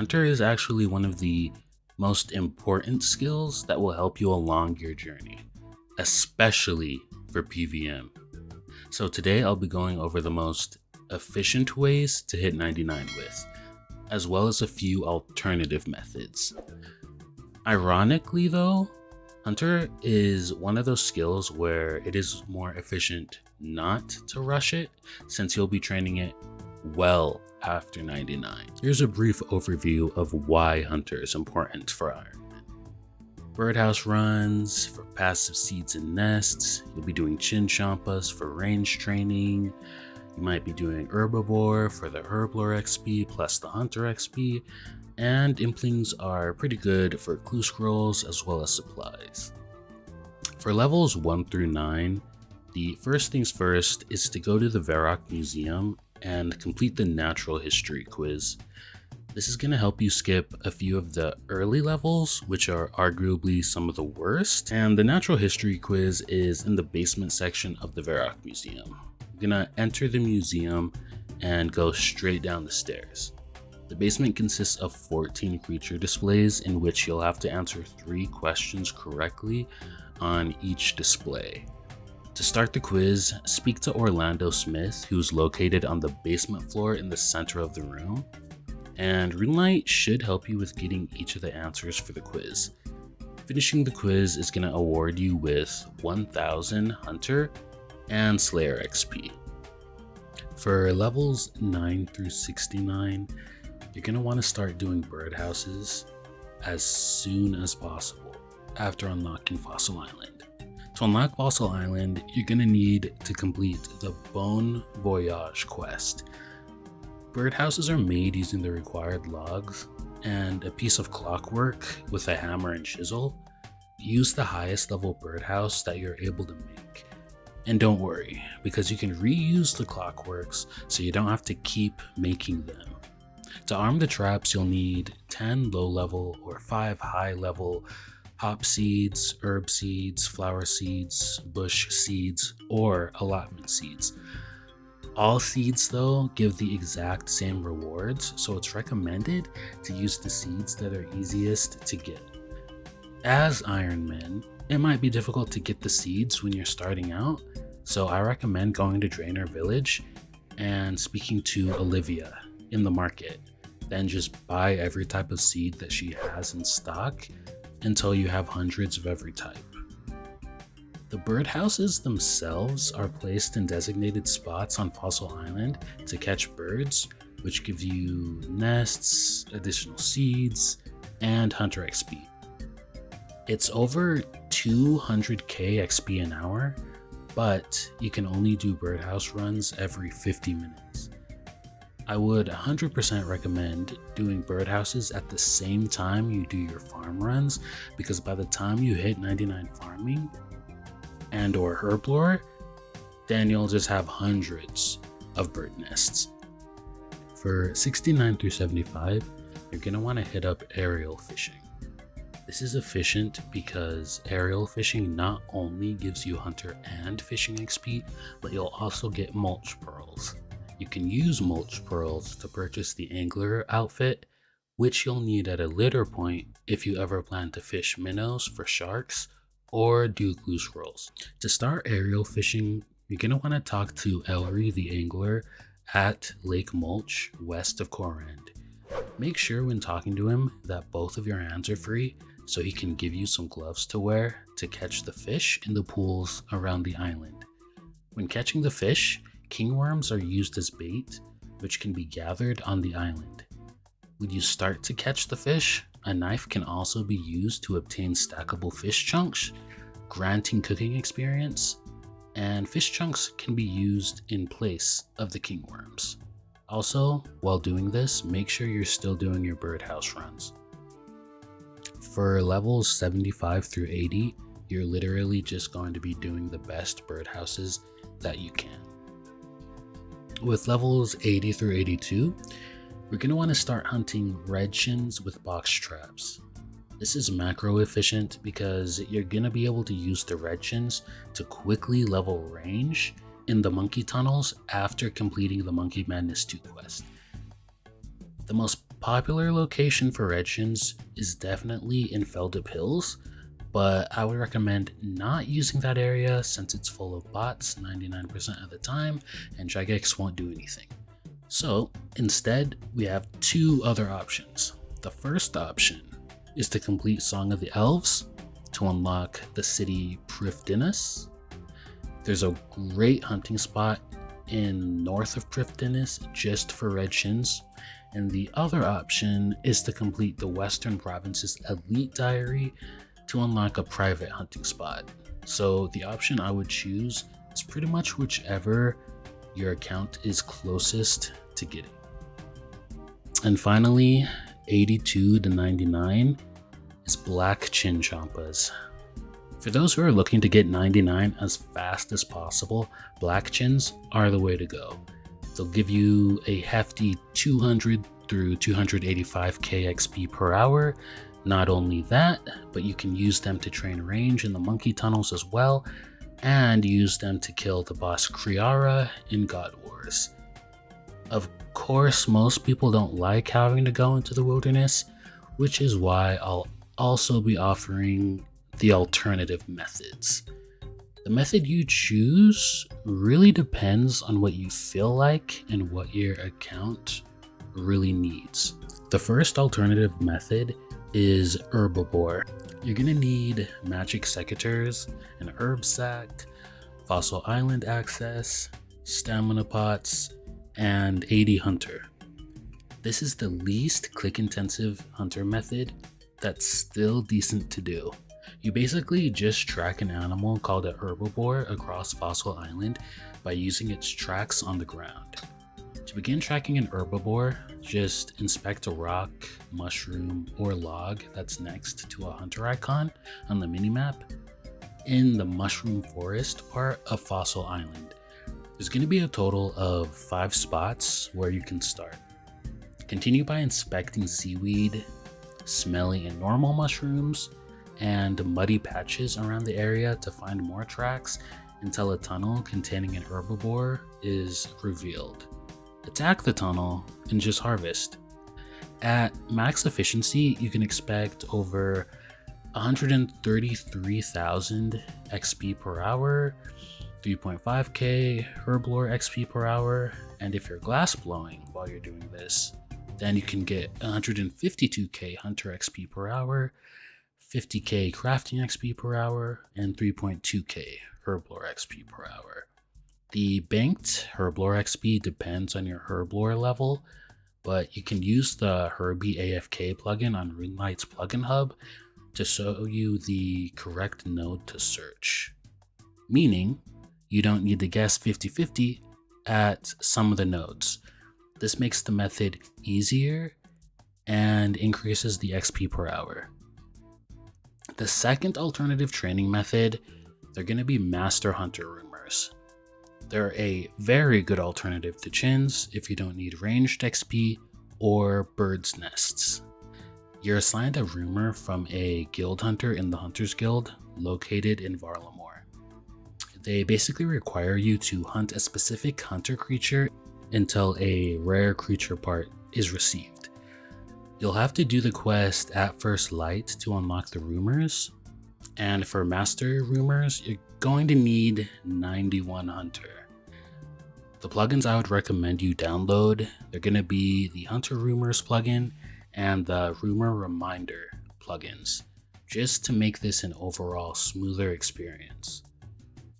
Hunter is actually one of the most important skills that will help you along your journey, especially for PVM. So today I'll be going over the most efficient ways to hit 99 with, as well as a few alternative methods. Ironically though, Hunter is one of those skills where it is more efficient not to rush it, since you'll be training it well after 99. Here's a brief overview of why Hunter is important for Ironman. Birdhouse runs for passive seeds and nests. You'll be doing chin champas for range training. You might be doing Herbiboar for the Herbiboar XP plus the Hunter XP. And implings are pretty good for clue scrolls as well as supplies. For levels 1 through 9, the first things first is to go to the Varrock Museum and complete the natural history quiz. This is going to help you skip a few of the early levels, which are arguably some of the worst. And the natural history quiz is in the basement section of the Varrock Museum. You're going to enter the museum and go straight down the stairs. The basement consists of 14 creature displays in which you'll have to answer 3 questions correctly on each display. To start the quiz, speak to Orlando Smith, who's located on the basement floor in the center of the room, and RuneLite should help you with getting each of the answers for the quiz. Finishing the quiz is going to award you with 1000 Hunter and Slayer XP. For levels 9 through 69, you're going to want to start doing birdhouses as soon as possible after unlocking Fossil Island. To unlock Fossil Island, you're going to need to complete the Bon Voyage quest. Birdhouses are made using the required logs and a piece of clockwork with a hammer and chisel. Use the highest level birdhouse that you're able to make. And don't worry, because you can reuse the clockworks so you don't have to keep making them. To arm the traps, you'll need 10 low-level or 5 high-level hop seeds, herb seeds, flower seeds, bush seeds, or allotment seeds. All seeds, though, give the exact same rewards, so it's recommended to use the seeds that are easiest to get. As Ironman, it might be difficult to get the seeds when you're starting out, so I recommend going to Drainer Village and speaking to Olivia in the market. Then just buy every type of seed that she has in stock until you have hundreds of every type. The birdhouses themselves are placed in designated spots on Fossil Island to catch birds, which give you nests, additional seeds, and Hunter XP. It's over 200k XP an hour, but you can only do birdhouse runs every 50 minutes. I would 100% recommend doing birdhouses at the same time you do your farm runs, because by the time you hit 99 farming and or herblore, then you'll just have hundreds of bird nests. For 69 through 75, you're going to want to hit up aerial fishing. This is efficient because aerial fishing not only gives you hunter and fishing XP, but you'll also get mulch pearls. You can use mulch pearls to purchase the angler outfit, which you'll need at a later point if you ever plan to fish minnows for sharks or do clue scrolls. To start aerial fishing, you're going to want to talk to Elry the angler at Lake Mulch west of Corand. Make sure when talking to him that both of your hands are free so he can give you some gloves to wear to catch the fish in the pools around the island. When catching the fish, kingworms are used as bait, which can be gathered on the island. When you start to catch the fish, a knife can also be used to obtain stackable fish chunks, granting cooking experience, and fish chunks can be used in place of the kingworms. Also, while doing this, make sure you're still doing your birdhouse runs. For levels 75 through 80, you're literally just going to be doing the best birdhouses that you can. With levels 80 through 82, we're going to want to start hunting red chins with box traps. This is macro efficient because you're going to be able to use the red chins to quickly level range in the monkey tunnels after completing the Monkey Madness 2 quest. The most popular location for red shins is definitely in Feldip Hills, but I would recommend not using that area since it's full of bots 99% of the time and Jagex won't do anything. So instead, we have two other options. The first option is to complete Song of the Elves to unlock the city Prifddinas. There's a great hunting spot in north of Prifddinas just for red shins. And the other option is to complete the Western Province's Elite Diary to unlock a private hunting spot. So the option I would choose is pretty much whichever your account is closest to getting. And finally, 82 to 99 is Black Chin Champas. For those who are looking to get 99 as fast as possible, Black Chins are the way to go. They'll give you a hefty 200 through 285k XP per hour. Not only that, but you can use them to train range in the monkey tunnels as well, and use them to kill the boss Kriara in God Wars. Of course, most people don't like having to go into the wilderness, which is why I'll also be offering the alternative methods. The method you choose really depends on what you feel like and what your account really needs. The first alternative method is Herbiboar. You're gonna need magic secateurs, an herb sack, fossil island access, stamina pots, and 80 hunter. This is the least click intensive hunter method that's still decent to do. You basically just track an animal called a Herbiboar across Fossil Island by using its tracks on the ground. To begin tracking an Herbiboar, just inspect a rock, mushroom, or log that's next to a hunter icon on the minimap in the mushroom forest part of Fossil Island. There's going to be a total of 5 spots where you can start. Continue by inspecting seaweed, smelly and normal mushrooms, and muddy patches around the area to find more tracks until a tunnel containing an Herbiboar is revealed. Attack the tunnel and just harvest. At max efficiency, you can expect over 133,000 XP per hour, 3.5k Herblore XP per hour, and if you're glass blowing while you're doing this, then you can get 152k Hunter XP per hour, 50k Crafting XP per hour, and 3.2k Herblore XP per hour. The banked Herblore XP depends on your Herblore level, but you can use the Herbie AFK plugin on RuneLight's plugin hub to show you the correct node to search. Meaning, you don't need to guess 50-50 at some of the nodes. This makes the method easier and increases the XP per hour. The second alternative training method, they're going to be Master Hunter Rumours. They're a very good alternative to chins if you don't need ranged XP or birds' nests. You're assigned a rumor from a guild hunter in the Hunters Guild located in Varlamore. They basically require you to hunt a specific hunter creature until a rare creature part is received. You'll have to do the quest at first light to unlock the rumors, and for master rumors, you're going to need 91 hunter. The plugins I would recommend you download, they're going to be the Hunter Rumors plugin and the Rumor Reminder plugins, just to make this an overall smoother experience.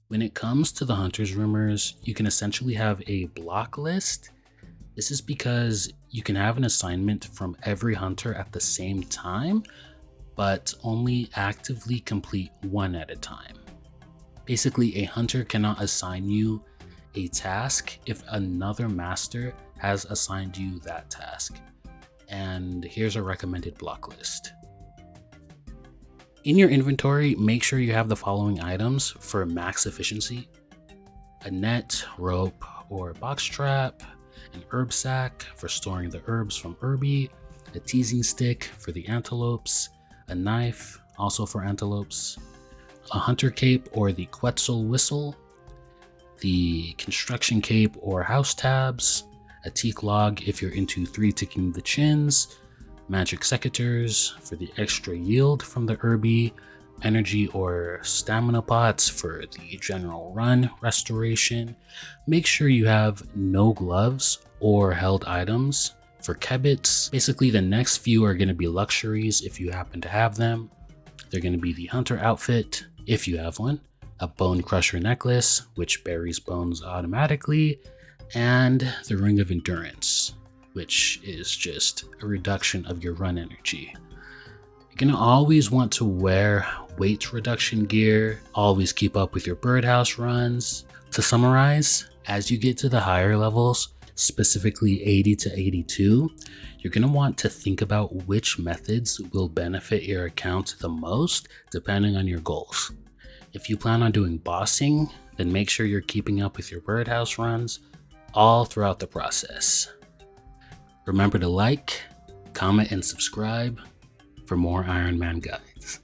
When it comes to the Hunter's Rumors, you can essentially have a block list. This is because you can have an assignment from every hunter at the same time, but only actively complete one at a time. Basically, a hunter cannot assign you a task if another master has assigned you that task. And here's a recommended block list. In your inventory, make sure you have the following items for max efficiency: a net, rope, or box trap, an herb sack for storing the herbs from Herbie, a teasing stick for the antelopes, a knife, also for antelopes, a hunter cape or the Quetzal whistle, the construction cape or house tabs, a teak log if you're into 3 ticking the chins, magic secateurs for the extra yield from the herby, energy or stamina pots for the general run restoration. Make sure you have no gloves or held items for kebits. Basically, the next few are going to be luxuries if you happen to have them. They're going to be the hunter outfit if you have one, a bone crusher necklace which buries bones automatically, and the ring of endurance, which is just a reduction of your run energy. You're going to always want to wear weight reduction gear, always keep up with your birdhouse runs. To summarize, as you get to the higher levels, specifically 80 to 82, you're going to want to think about which methods will benefit your account the most depending on your goals. If you plan on doing bossing, then make sure you're keeping up with your birdhouse runs all throughout the process. Remember to like, comment, and subscribe for more Ironman guides.